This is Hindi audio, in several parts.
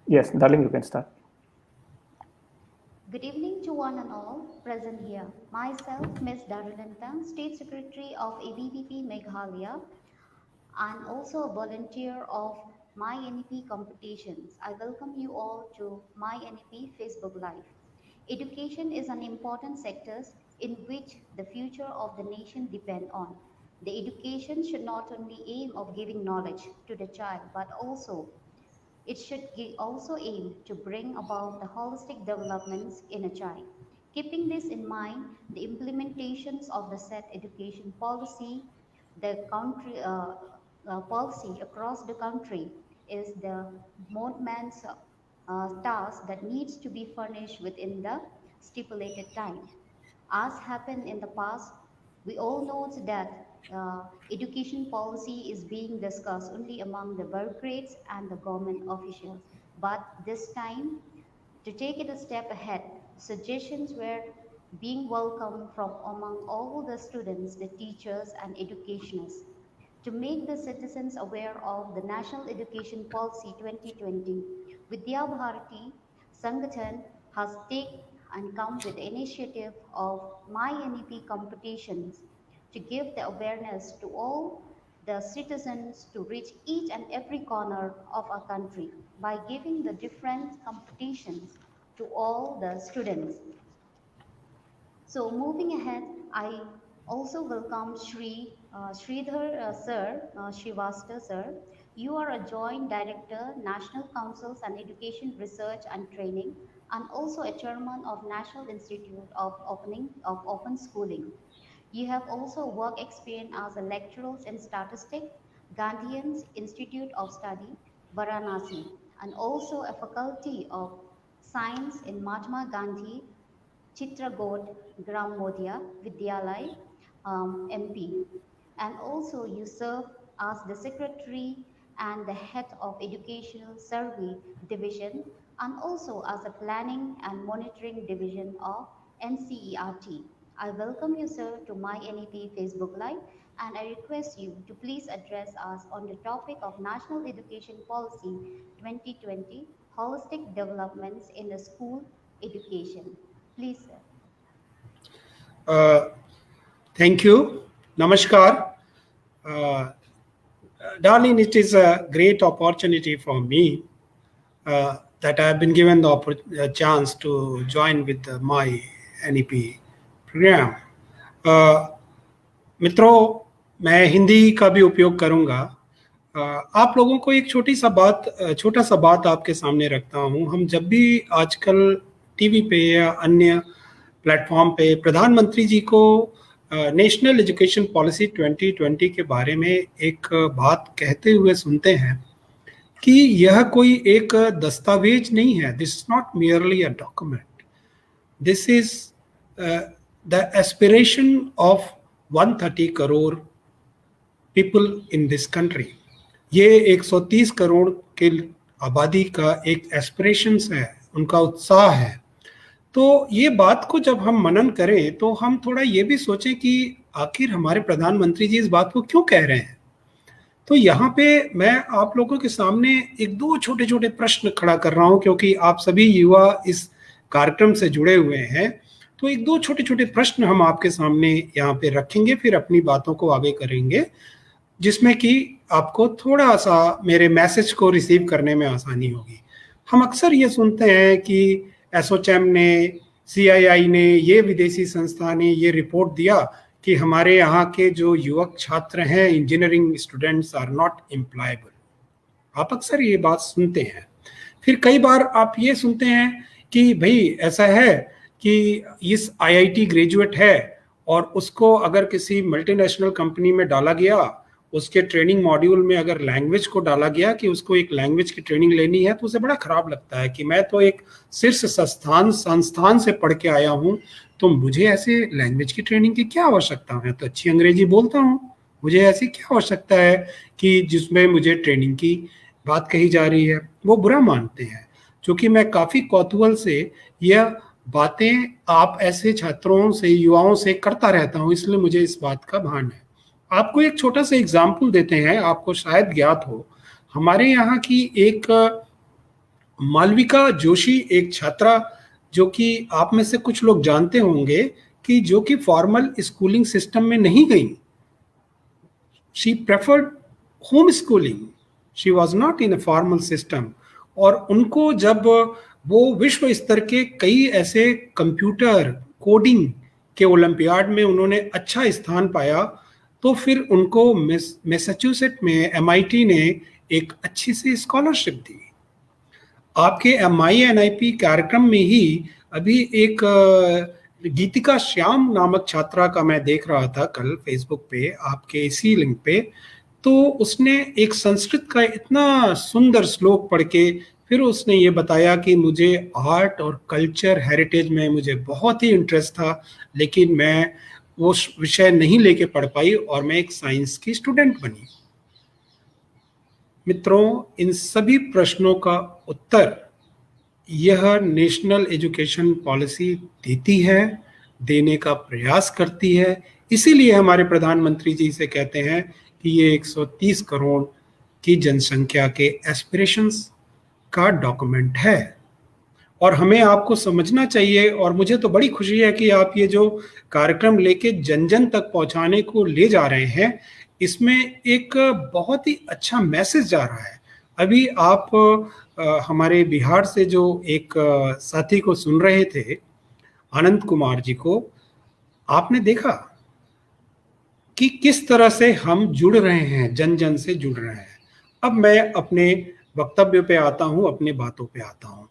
Yes, darling, you can start. Good evening to one and all present here. Myself, Ms. Darulanta, State Secretary of ABVP Meghalaya, and also a volunteer of My NEP competitions. I welcome you all to My NEP Facebook Live. Education is an important sector in which the future of the nation depend on. The education should not only aim of giving knowledge to the child, but it should also aim to bring about the holistic developments in a child. Keeping this in mind, the implementations of the set education policy, the country policy across the country is the moment's task that needs to be furnished within the stipulated time. As happened in the past, we all know that education policy is being discussed only among the bureaucrats and the government officials. But this time, to take it a step ahead, suggestions were being welcomed from among all the students, the teachers, and educationists. To make the citizens aware of the National Education Policy 2020, Vidya Bharati Sangathan has taken and come with the initiative of My NEP competitions to give the awareness to all the citizens to reach each and every corner of our country by giving the different competitions to all the students. So moving ahead, I also welcome Sridhar sir, Srivastava sir. You are a joint director, National Councils and Education Research and Training, and also a chairman of National Institute of Open Schooling. You have also work experience as a lecturer in statistics, Gandhian Institute of Study, Varanasi, and also a faculty of science in Mahatma Gandhi Chitragood Gramodia Vidyalay MP. And also you serve as the secretary and the head of educational survey division and also as a planning and monitoring division of NCERT. I welcome you, sir, to my NEP Facebook Live and I request you to please address us on the topic of National Education Policy 2020 Holistic Developments in the School Education. Please, sir. Uh, Thank you. Namaskar. Uh, Darling, it is a great opportunity for me that I have been given the chance to join with my NEP program. मित्रों, मैं हिंदी का भी उपयोग करूंगा. आप लोगों को एक छोटा सा बात आपके सामने रखता हूं. हम जब भी आजकल टीवी पे या अन्य प्लेटफॉर्म पे प्रधानमंत्री जी को नेशनल एजुकेशन पॉलिसी 2020 के बारे में एक बात कहते हुए सुनते हैं कि यह कोई एक दस्तावेज नहीं है. This is not merely a document. This is the aspiration of 130 crore people in this country. ये 130 करोड़ के आबादी का एक एस्पिरेशंस है, उनका उत्साह है. तो ये बात को जब हम मनन करें तो हम थोड़ा ये भी सोचें कि आखिर हमारे प्रधानमंत्री जी इस बात को क्यों कह रहे हैं. तो यहाँ पे मैं आप लोगों के सामने एक दो छोटे छोटे प्रश्न खड़ा कर रहा हूँ, क्योंकि आप सभी युवा इस कार्यक्रम से जुड़े हुए हैं. तो एक दो छोटे छोटे प्रश्न हम आपके सामने यहाँ पे रखेंगे, फिर अपनी बातों को आगे करेंगे, जिसमें कि आपको थोड़ा सा मेरे मैसेज को रिसीव करने में आसानी होगी. हम अक्सर ये सुनते हैं कि एसोचैम ने, CII ने, ये विदेशी संस्था ने ये रिपोर्ट दिया कि हमारे यहाँ के जो युवक छात्र हैं, engineering students are not employable. आप अक्सर ये बात सुनते हैं. फिर कई बार आप ये सुनते हैं कि भाई ऐसा है कि इस IIT ग्रेजुएट है और उसको अगर किसी मल्टीनेशनल कंपनी में डाला गया, उसके ट्रेनिंग मॉड्यूल में अगर लैंग्वेज को डाला गया कि उसको एक लैंग्वेज की ट्रेनिंग लेनी है, तो उसे बड़ा खराब लगता है कि मैं तो एक शीर्ष संस्थान से पढ़ के आया हूँ, तो मुझे ऐसे लैंग्वेज की ट्रेनिंग की क्या आवश्यकता है. तो अच्छी अंग्रेजी बोलता हूँ, मुझे ऐसी क्या आवश्यकता है कि जिसमें मुझे ट्रेनिंग की बात कही जा रही है. वो बुरा मानते हैं. चूंकि मैं काफ़ी कौतूहल से यह बातें आप ऐसे छात्रों से, युवाओं से करता रहता हूँ, इसलिए मुझे इस बात का भान है. आपको एक छोटा सा एग्जाम्पल देते हैं, आपको शायद ज्ञात हो. हमारे यहाँ की एक मालविका जोशी एक छात्रा जो कि आप में से कुछ लोग जानते होंगे कि जो कि फॉर्मल स्कूलिंग सिस्टम में नहीं गई, she preferred home schooling, she was not in a formal system. और उनको जब वो विश्व स्तर के कई ऐसे कंप्यूटर कोडिंग के ओलंपियाड में उन्होंने अच्छा स्थान पाया, तो फिर उनको मैसाचुसेट में एमआईटी ने एक अच्छी सी स्कॉलरशिप दी। आपके MINIP कार्यक्रम में ही अभी एक गीतिका श्याम नामक छात्रा का मैं देख रहा था कल फेसबुक पे आपके इसी लिंक पे, तो उसने एक संस्कृत का इतना सुंदर श्लोक पढ़ के फिर उसने ये बताया कि मुझे आर्ट और कल्चर हेरिटेज में मुझे बहुत ही इंटरेस्ट था, लेकिन मैं वो विषय नहीं लेके पढ़ पाई और मैं एक साइंस की स्टूडेंट बनी। मित्रों, इन सभी प्रश्नों का उत्तर यह नेशनल एजुकेशन पॉलिसी देती है, देने का प्रयास करती है। इसीलिए हमारे प्रधानमंत्री जी से कहते हैं कि ये 130 करोड़ की जनसंख्या के एस्पिरेशंस का डॉक्यूमेंट है और हमें आपको समझना चाहिए। और मुझे तो बड़ी खुशी है कि आप ये जो कार्यक्रम लेके जन जन तक पहुंचाने को ले जा रहे हैं, इसमें एक बहुत ही अच्छा मैसेज जा रहा है। अभी आप हमारे बिहार से जो एक साथी को सुन रहे थे, आनंद कुमार जी को, आपने देखा कि किस तरह से हम जुड़ रहे हैं, जन जन से जुड़ रहे हैं। अब मैं अपने वक्तव्य पे आता हूं, अपने बातों पे आता हूं।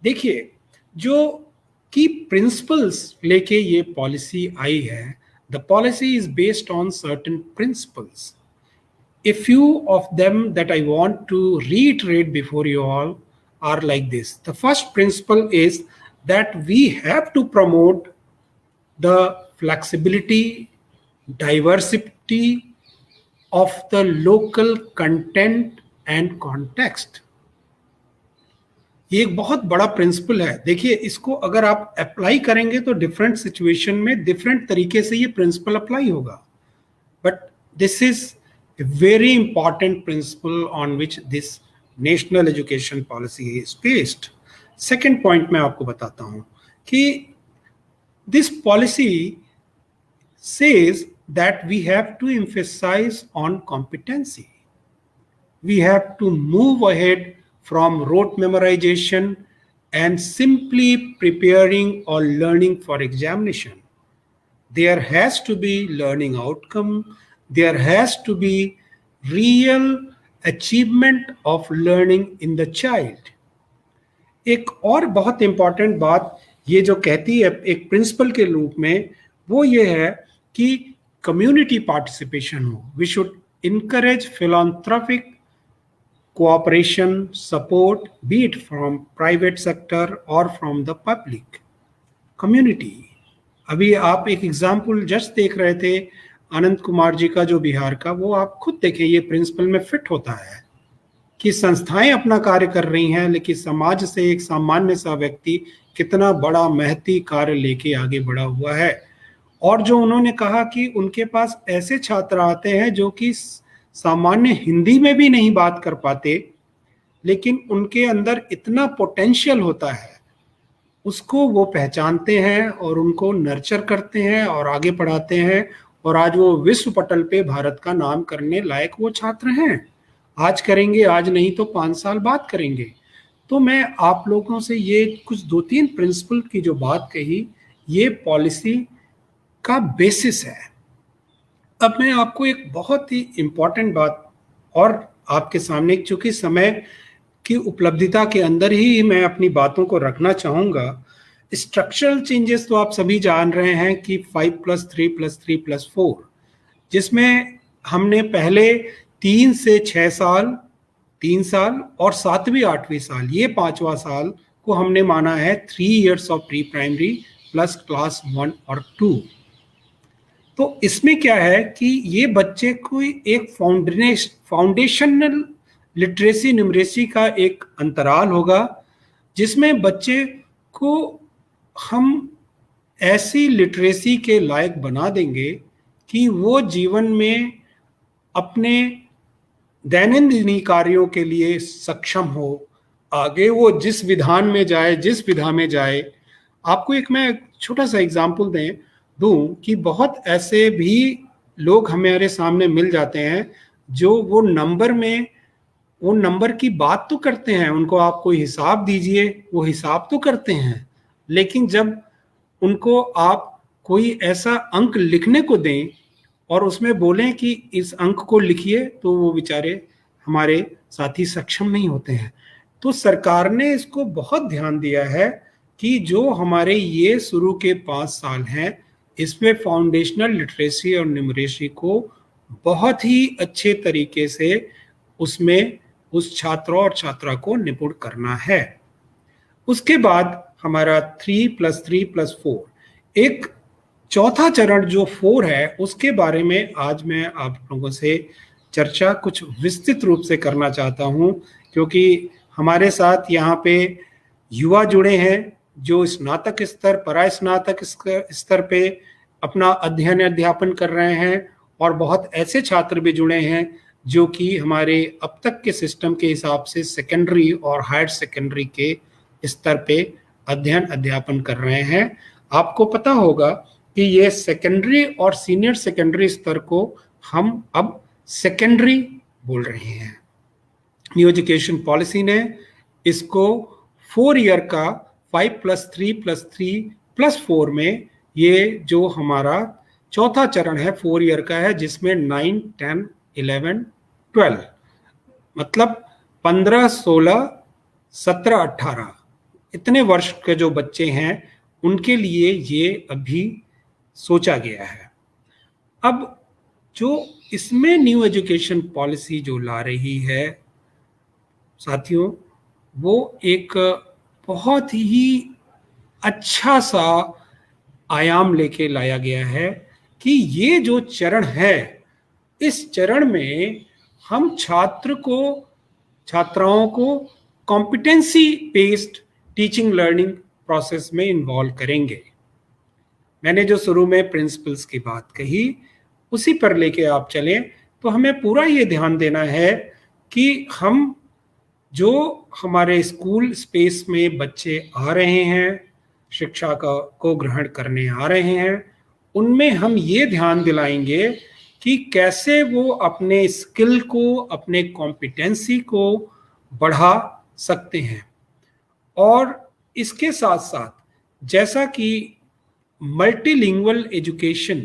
देखिए, जो की प्रिंसिपल्स लेके ये पॉलिसी आई है, the policy is based on certain principles. A few of them that I want to reiterate before you all are like this. The first principle is that we have to promote the flexibility, diversity of the local content and context. ये एक बहुत बड़ा प्रिंसिपल है। देखिए, इसको अगर आप अप्लाई करेंगे तो डिफरेंट सिचुएशन में डिफरेंट तरीके से ये प्रिंसिपल अप्लाई होगा, but this is a very important principle on which this national education policy is based. Second point मैं आपको बताता हूं कि this policy says that we have to emphasize on competency. We have to move ahead from rote memorization and simply preparing or learning for examination. There has to be learning outcome. There has to be real achievement of learning in the child. एक और बहुत इंपॉर्टेंट बात ये जो कहती है एक प्रिंसिपल के रूप में, वो ये है कि कम्युनिटी पार्टिसिपेशन हो. We should encourage philanthropic cooperation support, be it from private sector और फ्रॉम द पब्लिक कम्युनिटी. अभी आप एक एग्जाम्पल जस्ट देख रहे थे आनंद कुमार जी का जो बिहार का, वो आप खुद देखें, ये प्रिंसिपल में फिट होता है कि संस्थाएं अपना कार्य कर रही हैं, लेकिन समाज से एक सामान्य सा व्यक्ति कितना बड़ा महती कार्य लेके आगे बढ़ा हुआ है. और जो उन्होंने कहा कि उनके पास ऐसे छात्र आते हैं जो कि सामान्य हिंदी में भी नहीं बात कर पाते, लेकिन उनके अंदर इतना पोटेंशियल होता है, उसको वो पहचानते हैं और उनको नर्चर करते हैं और आगे पढ़ाते हैं. और आज वो विश्व पटल पे भारत का नाम करने लायक वो छात्र हैं. आज करेंगे, आज नहीं तो 5 साल बाद करेंगे. तो मैं आप लोगों से ये कुछ 2-3 प्रिंसिपल की जो बात कही, ये पॉलिसी का बेसिस है. अब मैं आपको एक बहुत ही इम्पॉर्टेंट बात और आपके सामने, चूंकि समय की उपलब्धिता के अंदर ही मैं अपनी बातों को रखना चाहूँगा. स्ट्रक्चरल चेंजेस तो आप सभी जान रहे हैं कि 5+3+3+4, जिसमें हमने पहले 3 से 6 साल, 3 साल और 7वीं 8वीं साल, ये 5वां साल को हमने माना है 3 years of pre primary plus class 1 और 2. तो इसमें क्या है कि ये बच्चे को एक फाउंडेशनल लिटरेसी न्यूमरेसी का एक अंतराल होगा, जिसमें बच्चे को हम ऐसी लिटरेसी के लायक बना देंगे कि वो जीवन में अपने दैनंदिन कार्यों के लिए सक्षम हो, आगे वो जिस विधान में जाए, जिस विधा में जाए। आपको एक मैं छोटा सा एग्जाम्पल दूं कि बहुत ऐसे भी लोग हमारे सामने मिल जाते हैं जो वो नंबर की बात तो करते हैं, उनको आप कोई हिसाब दीजिए वो हिसाब तो करते हैं, लेकिन जब उनको आप कोई ऐसा अंक लिखने को दें और उसमें बोलें कि इस अंक को लिखिए, तो वो बेचारे हमारे साथी सक्षम नहीं होते हैं। तो सरकार ने इसको बहुत ध्यान दिया है कि जो हमारे ये शुरू के 5 साल हैं, इसमें फाउंडेशनल लिटरेसी और न्यूमरेसी को बहुत ही अच्छे तरीके से उसमें उस छात्र और छात्रा को निपुण करना है। उसके बाद हमारा 3+3+4 एक चौथा चरण जो 4 है, उसके बारे में आज मैं आप लोगों से चर्चा कुछ विस्तृत रूप से करना चाहता हूं, क्योंकि हमारे साथ यहाँ पे युवा जुड़े हैं जो स्नातक स्तर, परास्नातक स्तर पे अपना अध्ययन अध्यापन कर रहे हैं, और बहुत ऐसे छात्र भी जुड़े हैं जो कि हमारे अब तक के सिस्टम के हिसाब से सेकेंडरी और हायर सेकेंडरी के स्तर पे अध्ययन अध्यापन कर रहे हैं। आपको पता होगा कि ये सेकेंडरी और सीनियर सेकेंडरी स्तर को हम अब सेकेंडरी बोल रहे हैं। न्यू एजुकेशन पॉलिसी ने इसको 4 ईयर का 5+3+3+4 में ये जो हमारा चौथा चरण है 4 ईयर का है, जिसमें 9, 10, 11, 12 मतलब 15, 16, 17, 18 इतने वर्ष के जो बच्चे हैं उनके लिए ये अभी सोचा गया है। अब जो इसमें न्यू एजुकेशन पॉलिसी जो ला रही है साथियों, वो एक बहुत ही अच्छा सा आयाम लेके लाया गया है कि ये जो चरण है, इस चरण में हम छात्राओं को competency based teaching learning process में इन्वॉल्व करेंगे। मैंने जो शुरू में प्रिंसिपल्स की बात कही उसी पर लेके आप चलें तो हमें पूरा ये ध्यान देना है कि हम जो हमारे स्कूल स्पेस में बच्चे आ रहे हैं, शिक्षा को ग्रहण करने आ रहे हैं, उनमें हम ये ध्यान दिलाएंगे कि कैसे वो अपने स्किल को, अपने कॉम्पिटेंसी को बढ़ा सकते हैं। और इसके साथ साथ जैसा कि मल्टीलिंगुअल एजुकेशन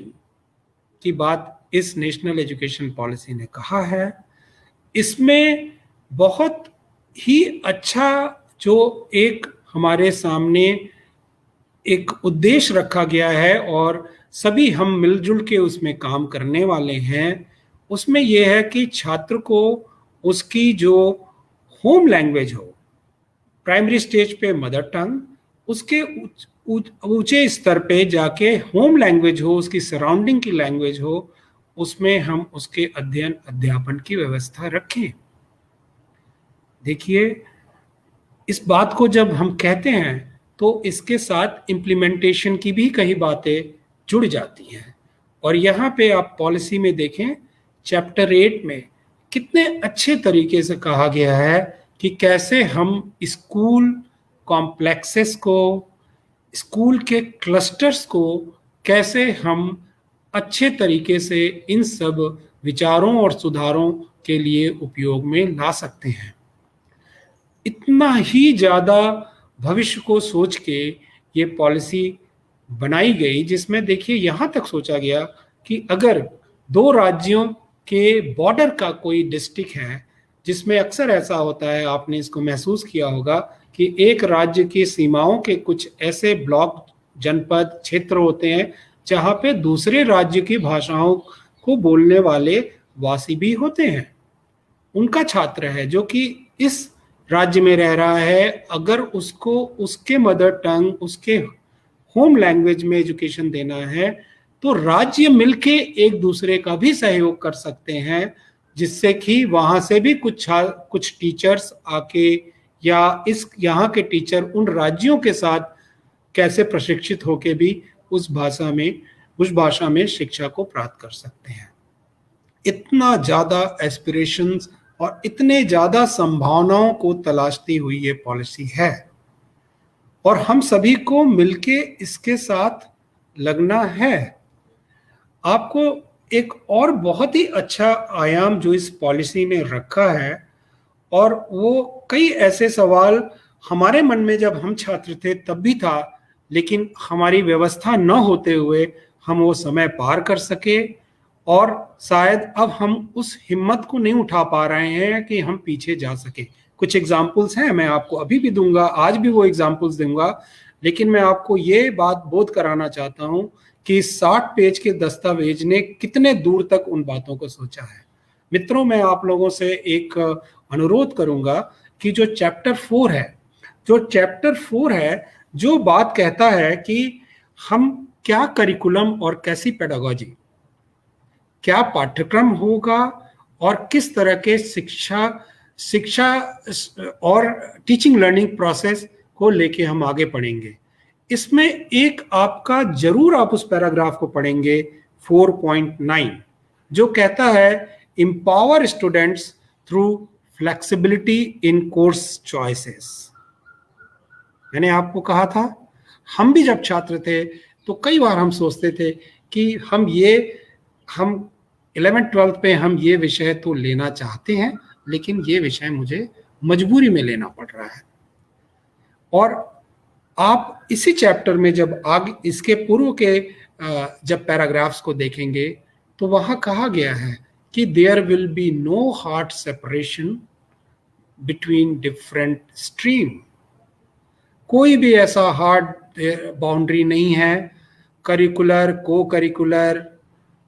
की बात इस नेशनल एजुकेशन पॉलिसी ने कहा है, इसमें बहुत ही अच्छा जो एक हमारे सामने एक उद्देश्य रखा गया है और सभी हम मिलजुल के उसमें काम करने वाले हैं, उसमें यह है कि छात्र को उसकी जो होम लैंग्वेज हो, प्राइमरी स्टेज पे मदर टंग, उसके ऊंचे स्तर पे जाके होम लैंग्वेज हो, उसकी सराउंडिंग की लैंग्वेज हो, उसमें हम उसके अध्ययन अध्यापन की व्यवस्था रखें। देखिए, इस बात को जब हम कहते हैं तो इसके साथ इम्प्लीमेंटेशन की भी कई बातें जुड़ जाती हैं। और यहाँ पे आप पॉलिसी में देखें, चैप्टर 8 में कितने अच्छे तरीके से कहा गया है कि कैसे हम स्कूल कॉम्प्लेक्सेस को, स्कूल के क्लस्टर्स को कैसे हम अच्छे तरीके से इन सब विचारों और सुधारों के लिए उपयोग में ला सकते हैं। इतना ही ज़्यादा भविष्य को सोच के ये पॉलिसी बनाई गई, जिसमें देखिए यहाँ तक सोचा गया कि अगर 2 राज्यों के बॉर्डर का कोई डिस्ट्रिक्ट है, जिसमें अक्सर ऐसा होता है, आपने इसको महसूस किया होगा कि एक राज्य की सीमाओं के कुछ ऐसे ब्लॉक, जनपद, क्षेत्र होते हैं जहाँ पे दूसरे राज्य की भाषाओं को बोलने वाले वासी भी होते हैं। उनका छात्र है जो कि इस राज्य में रह रहा है, अगर उसको उसके मदर टंग, उसके होम लैंग्वेज में एजुकेशन देना है तो राज्य मिलके एक दूसरे का भी सहयोग कर सकते हैं, जिससे कि वहाँ से भी कुछ टीचर्स आके, या इस यहाँ के टीचर उन राज्यों के साथ कैसे प्रशिक्षित होके भी उस भाषा में शिक्षा को प्राप्त कर सकते हैं। इतना ज़्यादा एस्पिरेशंस और इतने ज्यादा संभावनाओं को तलाशती हुई ये पॉलिसी है, और हम सभी को मिलके इसके साथ लगना है। आपको एक और बहुत ही अच्छा आयाम जो इस पॉलिसी ने रखा है, और वो कई ऐसे सवाल हमारे मन में जब हम छात्र थे तब भी था, लेकिन हमारी व्यवस्था न होते हुए हम वो समय पार कर सके, और शायद अब हम उस हिम्मत को नहीं उठा पा रहे हैं कि हम पीछे जा सके। कुछ एग्जाम्पल्स हैं, मैं आपको अभी भी दूंगा, आज भी वो एग्जाम्पल्स दूंगा, लेकिन मैं आपको ये बात बोध कराना चाहता हूं कि 60 पेज के दस्तावेज ने कितने दूर तक उन बातों को सोचा है। मित्रों, मैं आप लोगों से एक अनुरोध करूंगा कि जो चैप्टर 4 है, जो बात कहता है कि हम क्या करिकुलम और कैसी पेडागोजी, क्या पाठ्यक्रम होगा और किस तरह के शिक्षा और टीचिंग लर्निंग प्रोसेस को लेके हम आगे पढ़ेंगे। इसमें एक आपका जरूर आप उस पैराग्राफ को पढ़ेंगे 4.9, जो कहता है एम्पावर स्टूडेंट्स थ्रू फ्लेक्सिबिलिटी इन कोर्स चॉइसेस। मैंने आपको कहा था, हम भी जब छात्र थे तो कई बार हम सोचते थे कि हम 11th-12th पे हम ये विषय तो लेना चाहते हैं, लेकिन ये विषय मुझे मजबूरी में लेना पड़ रहा है। और आप इसी चैप्टर में जब आगे इसके पूर्व के जब पैराग्राफ्स को देखेंगे तो वहां कहा गया है कि there will be no hard separation between different stream. कोई भी ऐसा हार्ड बाउंड्री नहीं है। करिकुलर, को करिकुलर,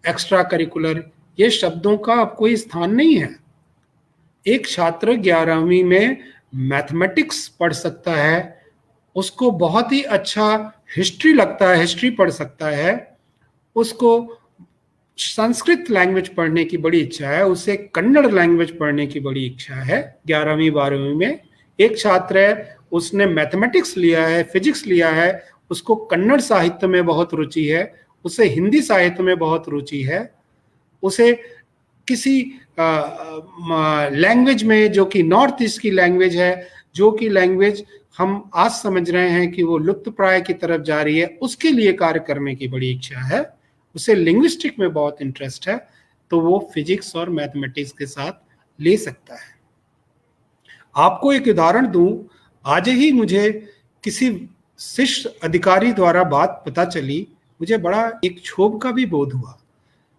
एक्स्ट्रा करिकुलर, ये शब्दों का अब कोई स्थान नहीं है। एक छात्र 11वीं में मैथमेटिक्स पढ़ सकता है, उसको बहुत ही अच्छा हिस्ट्री लगता है, हिस्ट्री पढ़ सकता है, उसको संस्कृत लैंग्वेज पढ़ने की बड़ी इच्छा है, उसे कन्नड़ लैंग्वेज पढ़ने की बड़ी इच्छा है। 11वीं 12वीं में एक छात्र है, उसने मैथमेटिक्स लिया है, फिजिक्स लिया है, उसको कन्नड़ साहित्य में बहुत रुचि है, उसे हिंदी साहित्य में बहुत रुचि है, उसे किसी लैंग्वेज में जो कि नॉर्थ ईस्ट की लैंग्वेज है, जो कि लैंग्वेज हम आज समझ रहे हैं कि वो लुप्त प्राय की तरफ जा रही है, उसके लिए कार्य करने की बड़ी इच्छा है, उसे लिंग्विस्टिक में बहुत इंटरेस्ट है, तो वो फिजिक्स और मैथमेटिक्स के साथ ले सकता है। आपको एक उदाहरण दूं, आज ही मुझे किसी शिष्य अधिकारी द्वारा बात पता चली, मुझे बड़ा एक क्षोभ का भी बोध हुआ।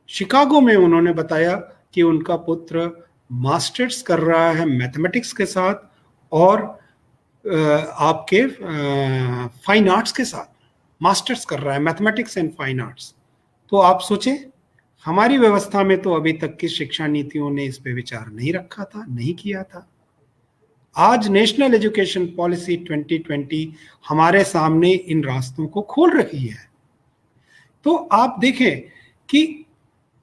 शिकागो में उन्होंने बताया कि उनका पुत्र मास्टर्स कर रहा है मैथमेटिक्स के साथ और आपके फाइन आर्ट्स के साथ मास्टर्स कर रहा है, मैथमेटिक्स एंड फाइन आर्ट्स। तो आप सोचें, हमारी व्यवस्था में तो अभी तक की शिक्षा नीतियों ने इस पे विचार नहीं रखा था, नहीं किया था। आज नेशनल एजुकेशन पॉलिसी 2020 हमारे सामने इन रास्तों को खोल रही है। तो आप देखें कि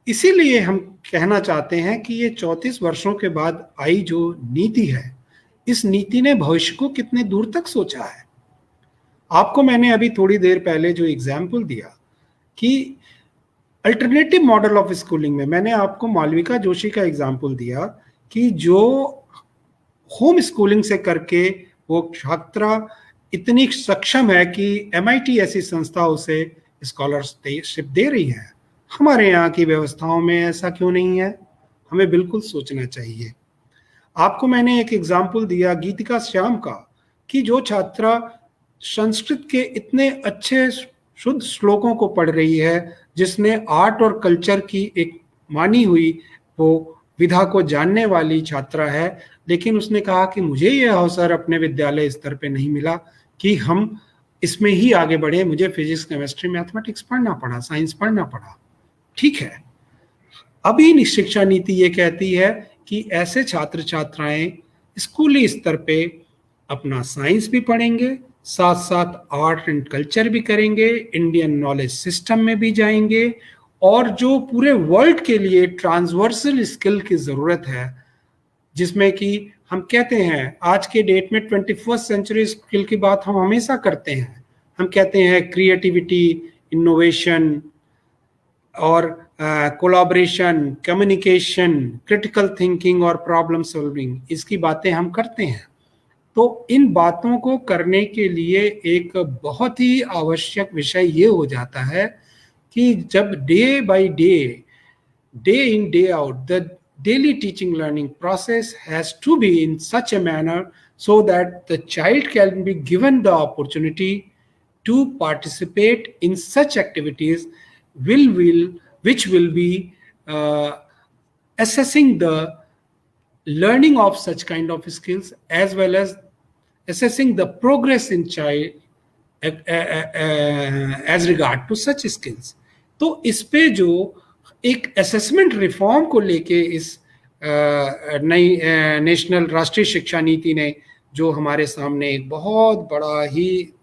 इसीलिए हम कहना चाहते हैं कि ये 34 वर्षों के बाद आई जो नीति है, इस नीति ने भविष्य को कितने दूर तक सोचा है। आपको मैंने अभी थोड़ी देर पहले जो एग्जाम्पल दिया कि अल्टरनेटिव मॉडल ऑफ स्कूलिंग में मैंने आपको मालविका जोशी का एग्जाम्पल दिया कि जो होम स्कूलिंग से करके वो छात्रा इतनी सक्षम है कि MIT ऐसी संस्था उसे स्कॉलरशिप दे रही है। हमारे यहाँ की व्यवस्थाओं में ऐसा क्यों नहीं है? हमें बिल्कुल सोचना चाहिए। आपको मैंने एक एग्जाम्पल दिया गीतिका श्याम का कि जो छात्रा संस्कृत के इतने अच्छे शुद्ध श्लोकों को पढ़ रही है, जिसने आर्ट और कल्चर की एक मानी हुई वो विधा को जानने वाली छात्रा है, लेकिन उसने कहा कि मुझे यह अवसर अपने विद्यालय स्तर पे नहीं मिला कि हम इसमें ही आगे बढ़े, मुझे फिजिक्स, केमिस्ट्री, मैथमेटिक्स पढ़ना पड़ा, साइंस पढ़ना पड़ा। ठीक है, अभी शिक्षा नीति ये कहती है कि ऐसे छात्र छात्राएं स्कूली स्तर पे अपना साइंस भी पढ़ेंगे, साथ साथ आर्ट एंड कल्चर भी करेंगे, इंडियन नॉलेज सिस्टम में भी जाएंगे, और जो पूरे वर्ल्ड के लिए ट्रांसवर्सल स्किल की जरूरत है, जिसमें कि हम कहते हैं आज के डेट में 21st सेंचुरी स्किल की बात हम हमेशा करते हैं। हम कहते हैं क्रिएटिविटी, इनोवेशन और कोलैबोरेशन, कम्युनिकेशन, क्रिटिकल थिंकिंग और प्रॉब्लम सॉल्विंग, इसकी बातें हम करते हैं। तो इन बातों को करने के लिए एक बहुत ही आवश्यक विषय ये हो जाता है कि जब day by day, day in, day out, the daily teaching learning process has to be in such a manner so that the child can be given the opportunity to participate in such activities which will be assessing the learning of such kind of skills as well as assessing the progress in child age regard to such skills. तो इस पे जो एक असेसमेंट रिफॉर्म को लेके इस नई नेशनल राष्ट्रीय शिक्षा नीति ने जो हमारे सामने एक बहुत बड़ा ही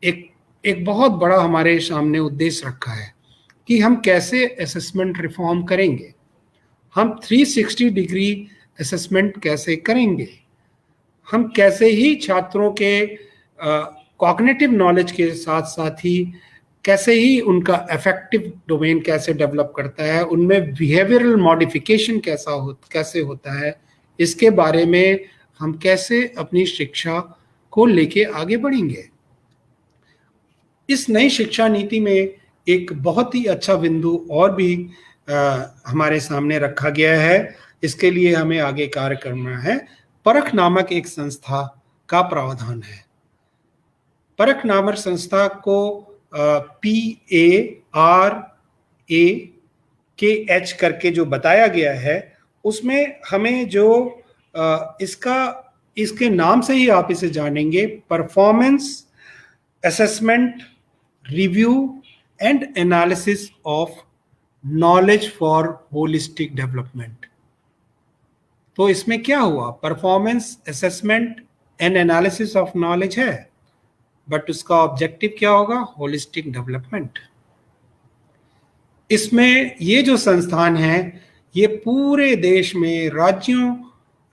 एक बहुत बड़ा हमारे सामने उद्देश्य रखा है कि हम कैसे असेसमेंट रिफॉर्म करेंगे, हम 360 डिग्री असेसमेंट कैसे करेंगे, हम कैसे ही छात्रों के कॉग्निटिव नॉलेज के साथ साथ ही कैसे ही उनका अफेक्टिव डोमेन कैसे डेवलप करता है, उनमें बिहेवियरल मॉडिफिकेशन कैसे होता है, इसके बारे में हम कैसे अपनी शिक्षा को लेके आगे बढ़ेंगे। इस नई शिक्षा नीति में एक बहुत ही अच्छा बिंदु और भी हमारे सामने रखा गया है। इसके लिए हमें आगे कार्य करना है। परख नामक एक संस्था का प्रावधान है। परख नामक संस्था को PARAKH करके जो बताया गया है, उसमें हमें जो इसके नाम से ही आप इसे जानेंगे, performance assessment review and analysis of knowledge for holistic development. तो इसमें क्या हुआ, performance assessment and analysis of knowledge है, बट उसका ऑब्जेक्टिव क्या होगा, होलिस्टिक डेवलपमेंट। इसमें ये जो संस्थान है ये पूरे देश में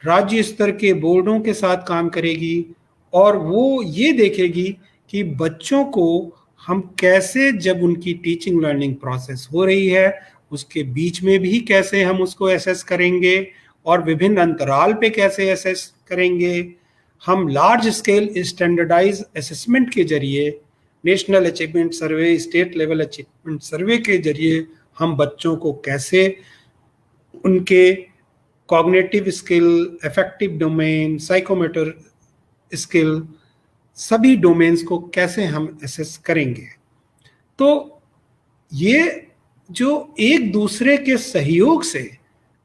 राज्य स्तर के बोर्डों के साथ काम करेगी और वो ये देखेगी कि बच्चों को हम कैसे, जब उनकी टीचिंग लर्निंग प्रोसेस हो रही है उसके बीच में भी कैसे हम उसको एसेस करेंगे और विभिन्न अंतराल पे कैसे एसेस करेंगे। हम लार्ज स्केल स्टैंडर्डाइज असेसमेंट के जरिए, नेशनल अचीवमेंट सर्वे, स्टेट लेवल अचीवमेंट सर्वे के जरिए हम बच्चों को कैसे उनके cognitive skill, affective domain, psychomotor skill, सभी डोमेन्स को कैसे हम एसेस करेंगे। तो ये जो एक दूसरे के सहयोग से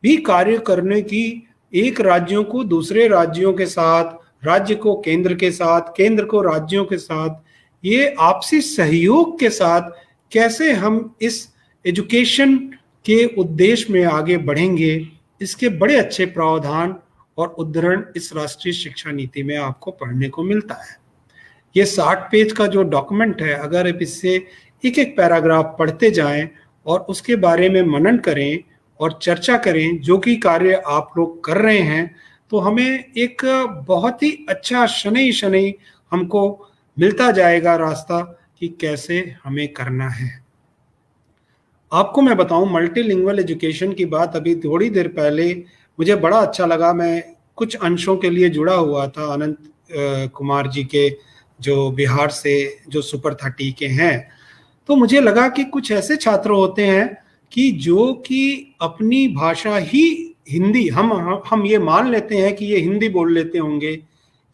भी कार्य करने की, एक राज्यों को दूसरे राज्यों के साथ, राज्य को केंद्र के साथ, केंद्र को राज्यों के साथ, ये आपसी सहयोग के साथ कैसे हम इस एजुकेशन के उद्देश्य में आगे बढ़ेंगे, इसके बड़े अच्छे प्रावधान और उद्धरण इस राष्ट्रीय शिक्षा नीति में आपको पढ़ने को मिलता है। ये 60 पेज का जो डॉक्यूमेंट है, अगर आप इससे एक एक पैराग्राफ पढ़ते जाएं और उसके बारे में मनन करें और चर्चा करें, जो कि कार्य आप लोग कर रहे हैं, तो हमें एक बहुत ही अच्छा शनै शनै हमको मिलता जाएगा रास्ता कि कैसे हमें करना है। आपको मैं बताऊं, मल्टीलिंगुअल एजुकेशन की बात अभी थोड़ी देर पहले मुझे बड़ा अच्छा लगा। मैं कुछ अंशों के लिए जुड़ा हुआ था अनंत कुमार जी के, जो बिहार से जो सुपर 30 के हैं। तो मुझे लगा कि कुछ ऐसे छात्र होते हैं कि जो कि अपनी भाषा ही हिंदी, हम ये मान लेते हैं कि ये हिंदी बोल लेते होंगे,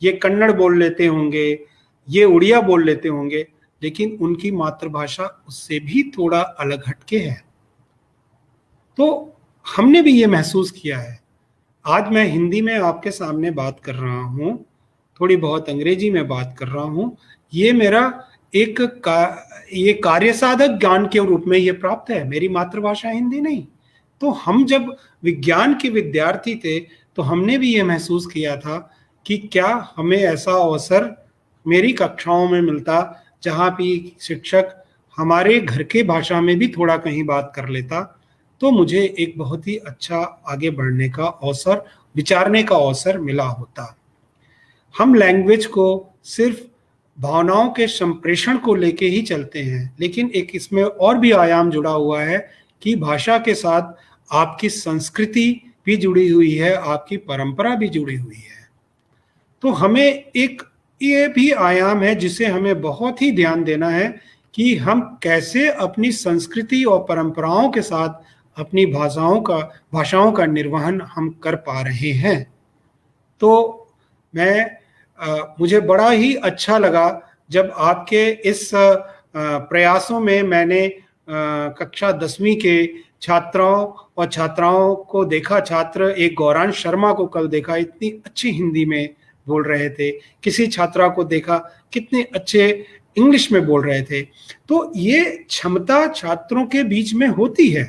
ये कन्नड़ बोल लेते होंगे, ये उड़िया बोल लेते होंगे, लेकिन उनकी मातृभाषा उससे भी थोड़ा अलग हटके है। तो हमने भी ये महसूस किया है। आज मैं हिंदी में आपके सामने बात कर रहा हूँ, थोड़ी बहुत अंग्रेजी में बात कर रहा हूँ, ये मेरा ये कार्य साधक ज्ञान के रूप में ये प्राप्त है, मेरी मातृभाषा हिंदी नहीं। तो हम जब विज्ञान के विद्यार्थी थे तो हमने भी ये महसूस किया था कि क्या हमें ऐसा अवसर मेरी कक्षाओं में मिलता जहाँ भी शिक्षक हमारे घर के भाषा में भी थोड़ा कहीं बात कर लेता, तो मुझे एक बहुत ही अच्छा आगे बढ़ने का अवसर, विचारने का अवसर मिला होता। हम लैंग्वेज को सिर्फ भावनाओं के संप्रेषण को लेके ही चलते हैं, लेकिन एक इसमें और भी आयाम जुड़ा हुआ है कि भाषा के साथ आपकी संस्कृति भी जुड़ी हुई है, आपकी परंपरा भी जुड़ी हुई है। तो हमें एक ये भी आयाम है जिसे हमें बहुत ही ध्यान देना है कि हम कैसे अपनी संस्कृति और परंपराओं के साथ अपनी भाषाओं का निर्वहन हम कर पा रहे हैं। तो मुझे बड़ा ही अच्छा लगा जब आपके इस प्रयासों में मैंने कक्षा 10वीं के छात्राओं और छात्राओं को देखा। छात्र एक गौरांश शर्मा को कल देखा, इतनी अच्छी हिंदी में बोल रहे थे। किसी छात्रा को देखा, कितने अच्छे इंग्लिश में बोल रहे थे। तो ये क्षमता छात्रों के बीच में होती है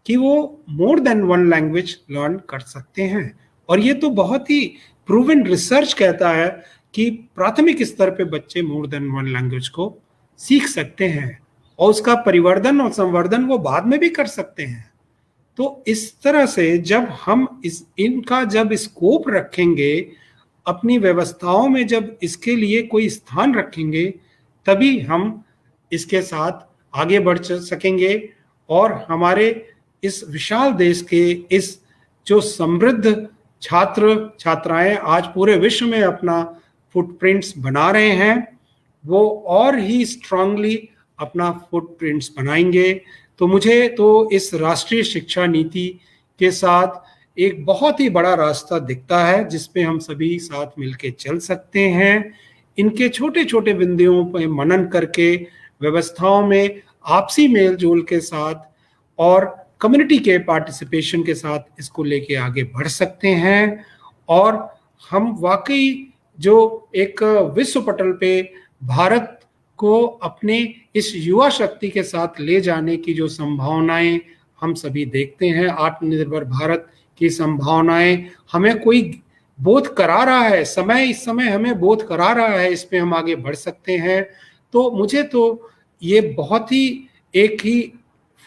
कि वो more than one language learn कर सकते हैं। और ये तो बहुत ही प्रूवन रिसर्च कहता है कि प्राथमिक स्तर पे बच्चे मोर देन वन लैंग्वेज को सीख सकते हैं और उसका परिवर्धन और संवर्धन वो बाद में भी कर सकते हैं। तो इस तरह से जब हम इनका जब स्कोप रखेंगे अपनी व्यवस्थाओं में, जब इसके लिए कोई स्थान रखेंगे, तभी हम इसके साथ आगे बढ़ सकेंगे और हमारे इस विशाल देश के इस जो समृद्ध छात्र छात्राएं आज पूरे विश्व में अपना फुटप्रिंट्स बना रहे हैं, वो और ही स्ट्रांगली अपना फुटप्रिंट्स बनाएंगे। तो मुझे तो इस राष्ट्रीय शिक्षा नीति के साथ एक बहुत ही बड़ा रास्ता दिखता है जिसपे हम सभी साथ मिलके चल सकते हैं। इनके छोटे छोटे बिंदुओं पर मनन करके व्यवस्थाओं में आपसी मेल जोल के साथ और कम्युनिटी के पार्टिसिपेशन के साथ इसको लेके आगे बढ़ सकते हैं। और हम वाकई जो एक विश्व पटल पे भारत को अपने इस युवा शक्ति के साथ ले जाने की जो संभावनाएं हम सभी देखते हैं, आत्मनिर्भर भारत की संभावनाएं हमें कोई बोध करा रहा है, इस समय हमें बोध करा रहा है, इस पे हम आगे बढ़ सकते हैं। तो मुझे तो ये बहुत ही एक ही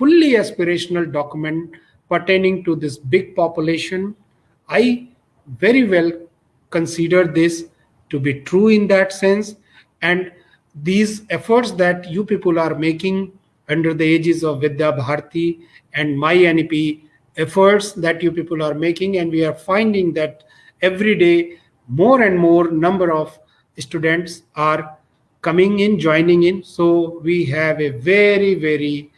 fully aspirational document pertaining to this big population. I very well consider this to be true in that sense. And these efforts that you people are making under the aegis of Vidya Bharati and my NEP efforts that you people are making, and we are finding that every day more and more number of students are coming in, joining in. So we have a very, very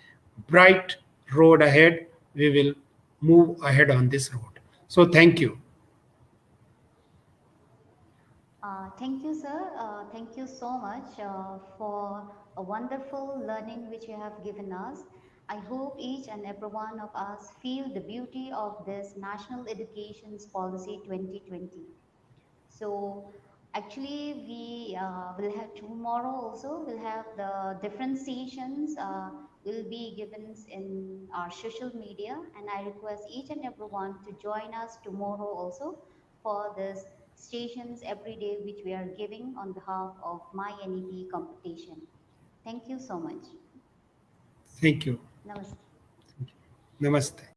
bright road ahead. We will move ahead on this road. So thank you. Thank you, sir. Thank you so much for a wonderful learning which you have given us. I hope each and every one of us feel the beauty of this National Education Policy 2020. So actually we will have tomorrow also, we'll have the different sessions will be given in our social media, and I request each and everyone to join us tomorrow also for this stations every day which we are giving on behalf of my NEP competition. Thank you so much. Thank you. Namaste. Namaste.